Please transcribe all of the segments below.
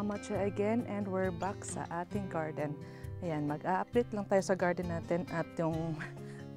Amache again, and we're back sa ating garden. Ayan, mag-a-update lang tayo sa garden natin at yung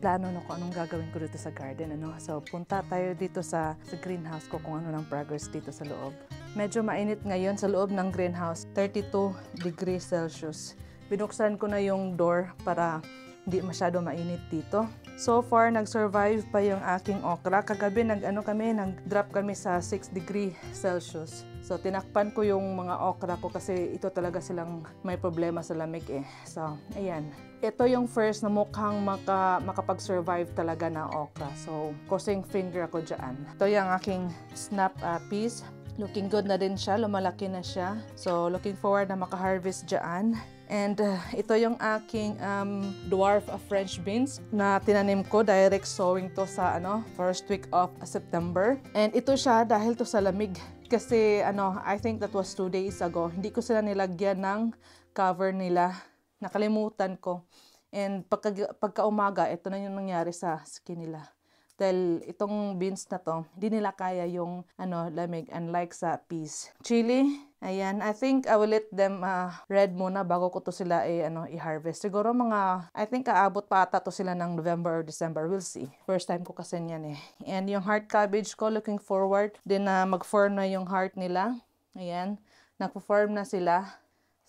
plano na kung anong gagawin ko dito sa garden. So punta tayo dito sa greenhouse ko kung ano ng progress dito sa loob. Medyo mainit ngayon sa loob ng greenhouse, 32 degrees Celsius. Binuksan ko na yung door para hindi masyado mainit dito. So far, nag-survive pa yung aking okra. Kagabi nag-drop kami sa 6 degree Celsius. So tinakpan ko yung mga okra ko kasi ito talaga silang may problema sa lamig eh. So ayan. Ito yung first na mukhang makapag-survive talaga na okra. So crossing finger ako dyan. Ito yung aking snap peas. Looking good na din siya. Lumalaki na siya. So looking forward na maka-harvest dyan. And ito yung aking dwarf French beans na tinanim ko. Direct sowing to sa first week of September. And ito siya dahil to sa lamig. Kasi I think that was 2 days ago. Hindi ko sila nilagyan ng cover nila. Nakalimutan ko. And pagka umaga, ito na yung nangyari sa skin nila. Dahil itong beans na to, hindi nila kaya yung lamig, unlike sa peas. Chili, ayan, I think I will let them red muna bago ko to sila i-harvest. Siguro I think aabot pa ata to sila ng November or December. We'll see. First time ko kasi yan eh. And yung heart cabbage ko, looking forward din na mag-form na yung heart nila. Ayan, nagpo-form na sila.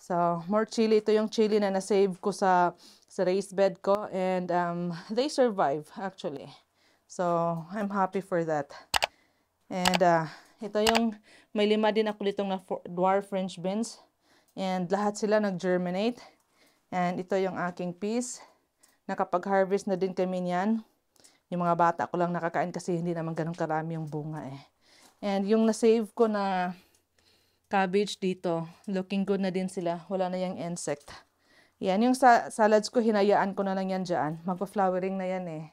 So, more chili. Ito yung chili na na-save ko sa raised bed ko. And they survive actually. So, I'm happy for that. And ito yung, may 5 din ako ditong na dwarf French beans. And lahat sila nag-germinate. And ito yung aking peas. Nakapag-harvest na din kami niyan. Yung mga bata ko lang nakakain kasi hindi naman ganun karami yung bunga eh. And yung na-save ko na cabbage dito, looking good na din sila. Wala na yung insect. Yan, yung salads ko, hinayaan ko na lang yan dyan. Magpa-flowering na yan eh.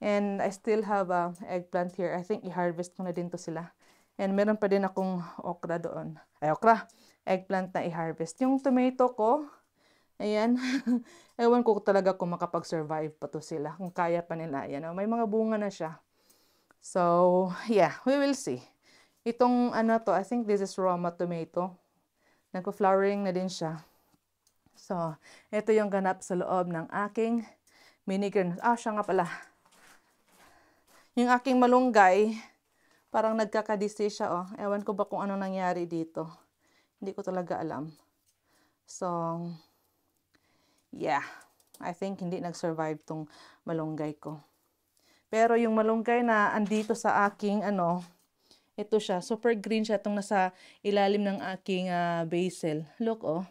And I still have eggplant here. I think i-harvest ko na din to sila. And meron pa din akong okra doon. Eggplant na i-harvest. Yung tomato ko, ayan. Ewan ko talaga kung makapag-survive pa to sila. Kung kaya pa nila. Ayan, may mga bunga na siya. So, yeah, we will see. Itong to, I think this is Roma tomato. Nagpa-flowering na din siya. So, ito yung ganap sa loob ng aking mini greenhouse. Siya nga pala. Yung aking malunggay, parang nagkakadisi siya, oh. Ewan ko ba kung ano nangyari dito. Hindi ko talaga alam. So, yeah. I think hindi nag-survive tong malunggay ko. Pero yung malunggay na andito sa aking, ito siya. Super green siya itong nasa ilalim ng aking basil. Look, oh.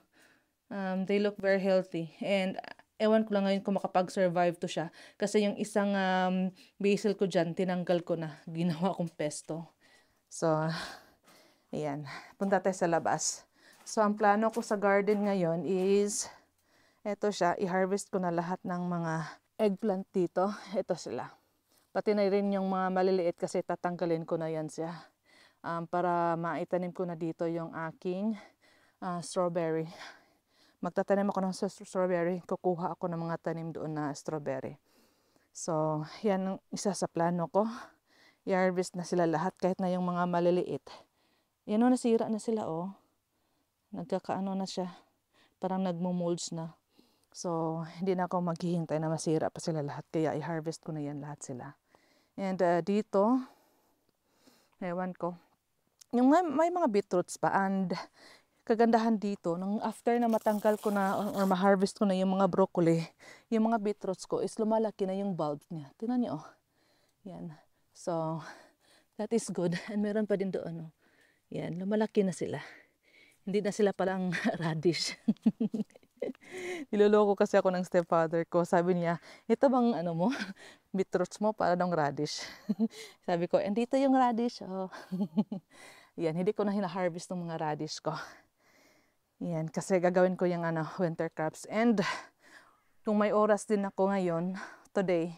They look very healthy. And ewan ko lang ngayon kung makapag-survive to siya. Kasi yung isang basil ko dyan, tinanggal ko na. Ginawa kong pesto. So, ayan. Punta tayo sa labas. So, ang plano ko sa garden ngayon is, eto siya, i-harvest ko na lahat ng mga eggplant dito. Ito sila. Pati na rin yung mga maliliit kasi tatanggalin ko na yan siya. Para maitanim ko na dito yung aking strawberry. Magtatanim ako ng strawberry. Kukuha ako ng mga tanim doon na strawberry. So, yan ang isa sa plano ko. I-harvest na sila lahat kahit na yung mga maliliit. Yan o, nasira na sila oh. Nagkakaano na siya. Parang nagmo-molds na. So, hindi na ako maghihintay na masira pa sila lahat. Kaya i-harvest ko na yan lahat sila. And dito, ewan ko. Yung may mga beetroots pa and kagandahan dito, nung after na matanggal ko na or ma-harvest ko na yung mga broccoli, yung mga beetroots ko is lumalaki na yung bulbs niya. Tingnan niyo, oh. Yan. So, that is good. And meron pa din doon, oh. Yan, lumalaki na sila. Hindi na sila parang radish. Niloloko kasi ako ng stepfather ko. Sabi niya, ito bang mo? Beetroots mo para ng radish. Sabi ko, andito yung radish, oh. Yan, hindi ko na hina-harvest ng mga radish ko. Yan, kasi gagawin ko yung winter crops. And kung may oras din ako ngayon, today,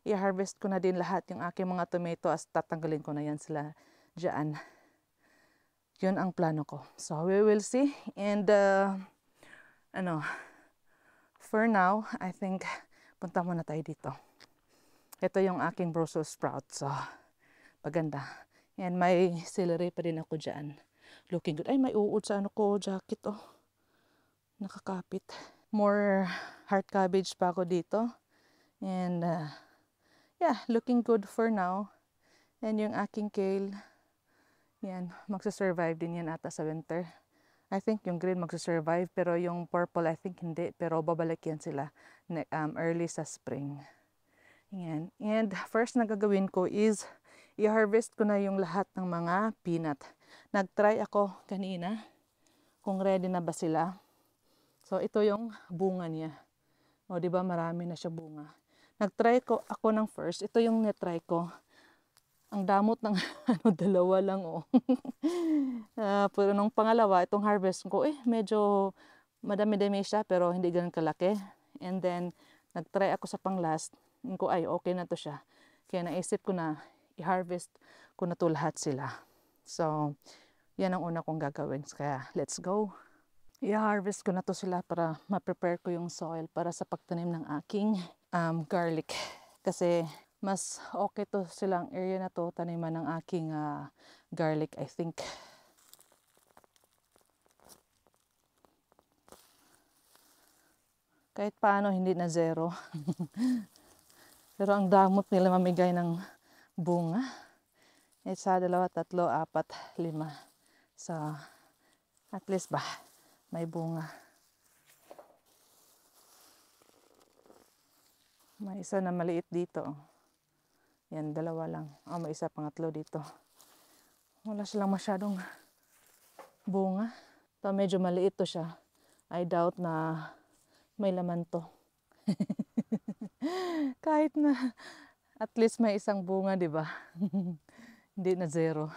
i-harvest ko na din lahat yung aking mga tomato as tatanggalin ko na yan sila dyan. Yun ang plano ko. So, we will see. And, for now, I think, punta muna tayo dito. Ito yung aking Brussels sprouts. So, maganda. And may celery pa din ako dyan. looking good. Ay, may uod sa ano ko, jacket oh. Nakakapit. More heart cabbage pa ako dito. And yeah, looking good for now. And yung aking kale, yan, magsasurvive din yan ata sa winter. I think yung green magsasurvive, pero yung purple I think hindi. Pero babalik yan sila early sa spring. Yan. And first na gagawin ko is i-harvest ko na yung lahat ng mga peanut. Nag-try ako kanina kung ready na ba sila. So ito yung bunga niya. O di ba marami na siya bunga. Nag-try ko ako ng first. Ito yung netry ko. Ang damot ng dalawa lang oh. Pero nung pangalawa, itong harvest ko, medyo madami-dami siya pero hindi ganun kalaki. And then nag-try ako sa pang-last. Ko ay okay na to siya. Kaya naisip ko na i-harvest ko na to lahat sila. So, yan ang una kong gagawin. Kaya let's go. I-harvest ko na to sila para ma-prepare ko yung soil para sa pagtanim ng aking garlic. Kasi mas okay to silang area na to taniman ng aking garlic, I think. Kahit paano hindi na zero. Pero ang damot nila mamigay ng bunga. Isa, dalawa, tatlo, apat, lima. So, at least ba, may bunga. May isa na maliit dito. Yan, dalawa lang. May isa pangatlo dito. Wala silang masyadong bunga. So, medyo maliit to siya. I doubt na may laman to. Kahit na at least may isang bunga, di ba? Hindi na zero.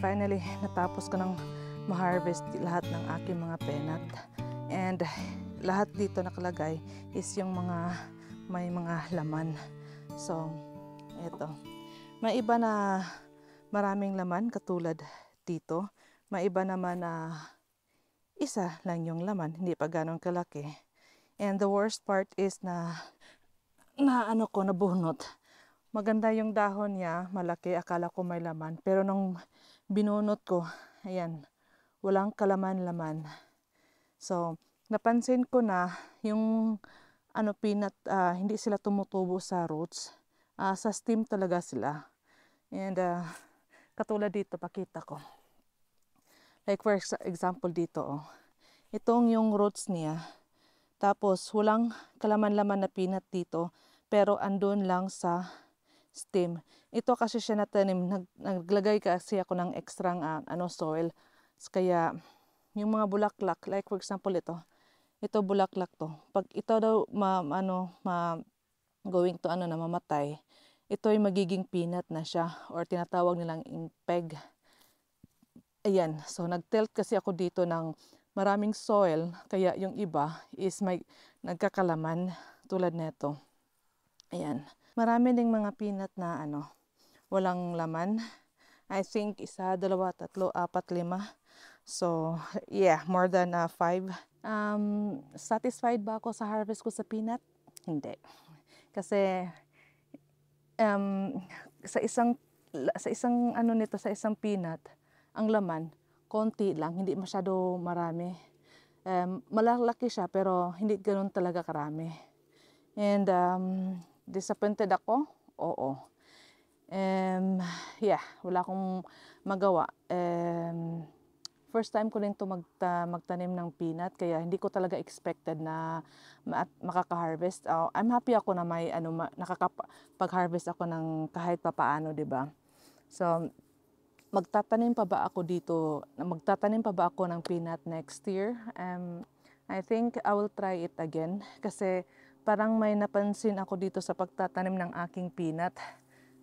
Finally, natapos ko ng ma-harvest lahat ng aking mga peanut. And lahat dito nakalagay is yung may mga laman. So, eto. May iba na maraming laman katulad dito. May iba naman na isa lang yung laman, hindi pa ganun kalaki. And the worst part is nabunot. Maganda yung dahon niya, malaki, akala ko may laman. Pero nung binunot ko, ayan, walang kalaman-laman. So, napansin ko na yung peanut, hindi sila tumutubo sa roots. Sa stem talaga sila. And katulad dito, pakita ko. Like for example dito, oh. Itong yung roots niya. Tapos, walang kalaman-laman na peanut dito. Pero andun lang sa stem. Ito kasi siya natanim, naglagay kasi ako ng extra soil. Kaya yung mga bulaklak, like for example ito bulaklak to. Pag ito daw going to mamatay, ito ay magiging peanut na siya or tinatawag nilang peg. Ayan, so nag-tilt kasi ako dito ng maraming soil, kaya yung iba is may nagkakalaman tulad nito. Ayan. Marami ding mga peanut na walang laman. I think isa, dalawa, tatlo, apat, lima. So, yeah, more than 5. Satisfied ba ako sa harvest ko sa peanut? Hindi. Kasi sa isang peanut, ang laman konti lang, hindi masyado marami. Malalaki siya pero hindi ganoon talaga karami. And disappointed ako? Oo. Yeah, wala akong magawa. First time ko din to magtanim ng peanut, kaya hindi ko talaga expected na makaka-harvest. I'm happy ako na may nakakapag-harvest ako ng kahit papaano, 'di ba? So, magtatanim pa ba ako ng peanut next year? I think I will try it again kasi parang may napansin ako dito sa pagtatanim ng aking peanut.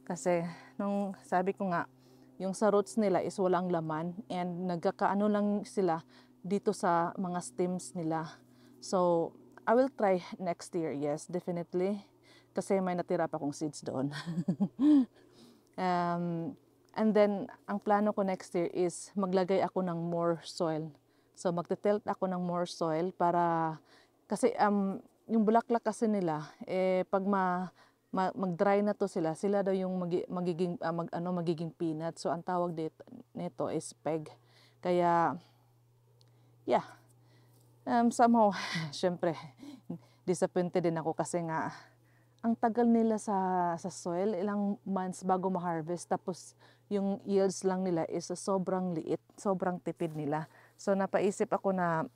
Kasi nung sabi ko nga, yung sa roots nila is walang laman and nagkakaano lang sila dito sa mga stems nila. So, I will try next year, yes, definitely. Kasi may natira pa akong seeds doon. And then, ang plano ko next year is maglagay ako ng more soil. So, magte-tilt ako ng more soil para, kasi yung bulaklak kasi nila, pag mag-dry na to sila, sila daw yung magiging peanut. So, ang tawag nito is peg. Kaya, yeah, somehow, syempre, disappointed din ako kasi nga, ang tagal nila sa soil, ilang months bago ma-harvest. Tapos yung yields lang nila is sobrang liit, sobrang tipid nila. So napaisip ako na,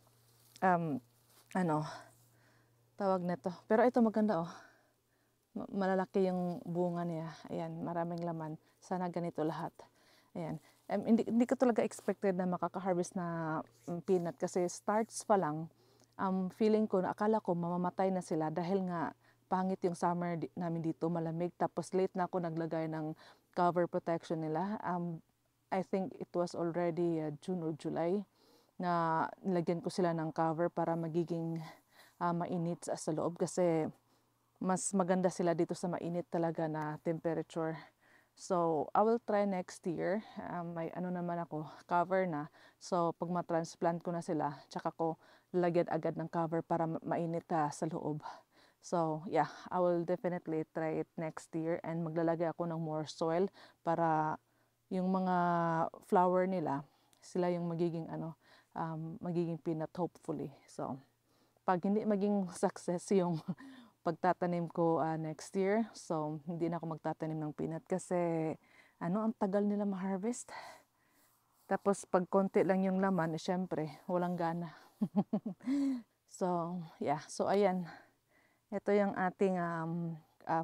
tawag nito. Pero ito maganda oh. Malalaki yung bunga niya. Ayan, maraming laman. Sana ganito lahat. Ayan. Hindi ko talaga expected na makaka-harvest na peanut kasi starts pa lang. Feeling ko, akala ko mamamatay na sila dahil nga pangit yung summer namin dito, malamig. Tapos late na ako naglagay ng cover protection nila. I think it was already June or July na nilagyan ko sila ng cover para magiging mainit sa loob kasi mas maganda sila dito sa mainit talaga na temperature. So, I will try next year. May naman ako, cover na. So, pag ma-transplant ko na sila, tsaka ko lagyan agad ng cover para mainit sa loob. So, yeah, I will definitely try it next year and maglalagay ako ng more soil para yung mga flower nila, sila yung magiging peanut hopefully. So, pag hindi maging success yung pagtatanim ko next year, so hindi na ako magtatanim ng peanut kasi ang tagal nila ma-harvest. Tapos pag konti lang yung laman, syempre, walang gana. So, yeah. So, ayan. Ito yung ating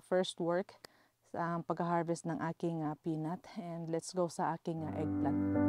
first work sa pag-harvest ng aking peanut. And let's go sa aking eggplant.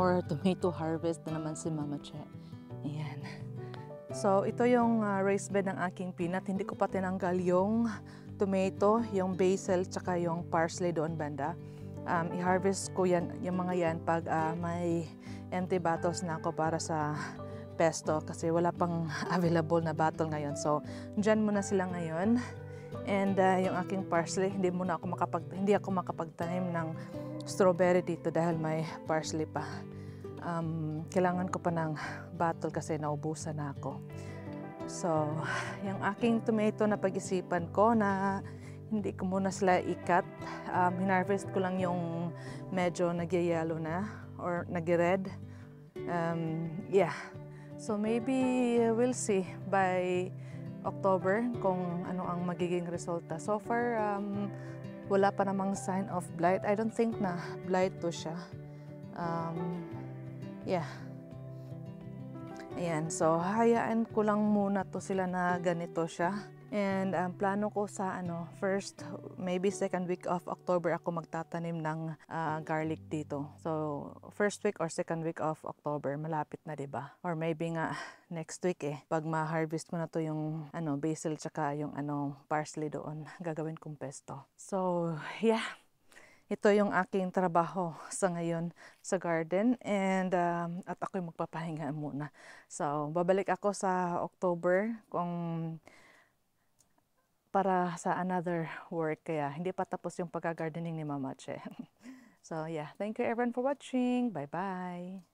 more tomato harvest na naman si Mama Che. Ayan. So, ito yung raised bed ng aking peanut. Hindi ko pa tinanggal yung tomato, yung basil, tsaka yung parsley doon banda. I-harvest ko yan, yung mga yan pag may empty bottles na ako para sa pesto kasi wala pang available na bottle ngayon. So, dyan muna sila ngayon. And yung aking parsley, hindi ako makapagtanim ng strawberry dito dahil may parsley pa. Kailangan ko pa ng bottle kasi naubusan na ako. So, yung aking tomato na pag-isipan ko na hindi ko muna sila ikat. Hinarvest ko lang yung medyo nagyayelo na or nag-red. Yeah. So, maybe we'll see by October kung ano ang magiging resulta. So far, wala pa namang sign of blight. I don't think na blight to siya. Yeah. Ayan, so hayaan ko lang muna to sila na ganito siya. And plano ko sa first, maybe second week of October ako magtatanim ng garlic dito. So, first week or second week of October, malapit na 'di ba? Or maybe nga next week pag ma-harvest ko na to yung basil tsaka yung parsley doon, gagawin kong pesto. So, yeah. Ito yung aking trabaho sa ngayon sa garden and at ako'y magpapahinga muna. So, babalik ako sa October para sa another work. Kaya hindi pa tapos yung pagka-gardening ni Mama Che. So, yeah. Thank you everyone for watching. Bye-bye.